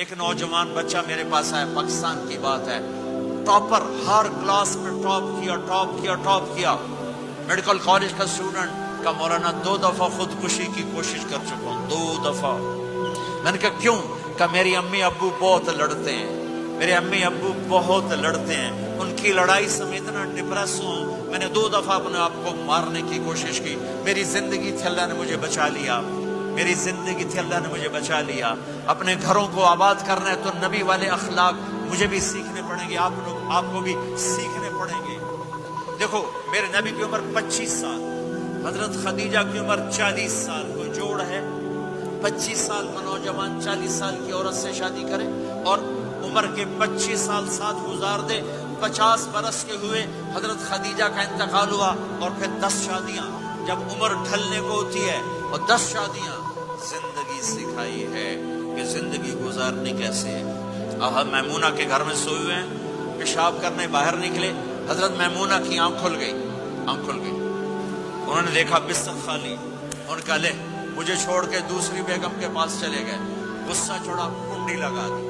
ایک نوجوان بچہ میرے پاس آیا، پاکستان کی بات ہے، ٹاپر، ہر کلاس میں ٹاپ کیا، میڈیکل کالج کا اسٹوڈنٹ کا مولانا 2 دفعہ خودکشی کی کوشش کر چکا ہوں، 2 دفعہ۔ میں نے کہا کیوں؟ کہ میری امی ابو بہت لڑتے ہیں، میرے امی ابو بہت لڑتے ہیں، ان کی لڑائی سے میں اتنا ڈپریس ہوں، میں نے 2 دفعہ اپنے آپ کو مارنے کی کوشش کی، میری زندگی تھی اللہ نے مجھے بچا لیا، میری زندگی تھی اللہ نے مجھے بچا لیا۔ اپنے گھروں کو آباد کرنا ہے تو نبی والے اخلاق مجھے بھی سیکھنے پڑیں گے، آپ کو بھی سیکھنے پڑیں گے۔ دیکھو میرے نبی کی عمر 25 سال، حضرت خدیجہ کی عمر 40 سال، کوئی جوڑ ہے؟ 25 سال کا نوجوان 40 سال کی عورت سے شادی کرے اور عمر کے 25 سال ساتھ گزار دے، 50 برس کے ہوئے حضرت خدیجہ کا انتقال ہوا، اور پھر 10 شادیاں جب عمر ڈھلنے کو ہوتی ہے، اور 10 شادیاں زندگی سکھائی ہے کہ زندگی گزارنی کیسے ہے۔ میمونہ کے گھر میں سوئے ہوئے ہیں، پیشاب کرنے باہر نکلے، حضرت میمونہ کی آنکھ کھل گئی، انہوں نے دیکھا بستر خالی، ان کا لے مجھے چھوڑ کے دوسری بیگم کے پاس چلے گئے، غصہ چڑھا، کنڈی لگا دی۔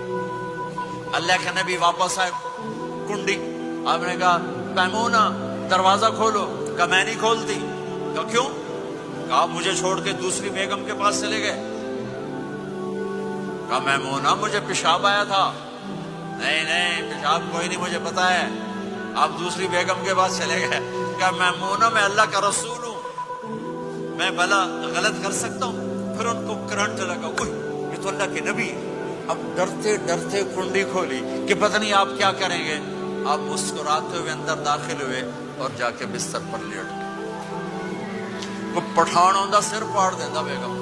اللہ کے نبی واپس آئے، کنڈی، آپ نے کہا میمونہ دروازہ کھولو، کہا میں نہیں کھولتی، کہا کیوں؟ کہا آپ مجھے چھوڑ کے دوسری بیگم کے پاس چلے گئے، کہا میمونہ مجھے پیشاب آیا تھا، نہیں پیشاب کوئی نہیں، مجھے پتا ہے، آپ دوسری بیگم کے پاس چلے گئے۔ کہا میمونہ میں اللہ کا رسول ہوں، میں بھلا غلط کر سکتا ہوں؟ پھر ان کو کرنٹ لگا، یہ تو اللہ کے نبی ہے۔ اب ڈرتے ڈرتے کنڈی کھولی کہ پتہ نہیں آپ کیا کریں گے، آپ مسکراتے ہوئے اندر داخل ہوئے اور جا کے بستر پر لیٹ گئے۔ وہ پٹھان ہوندہ سر پاڑ دیتا بیگم،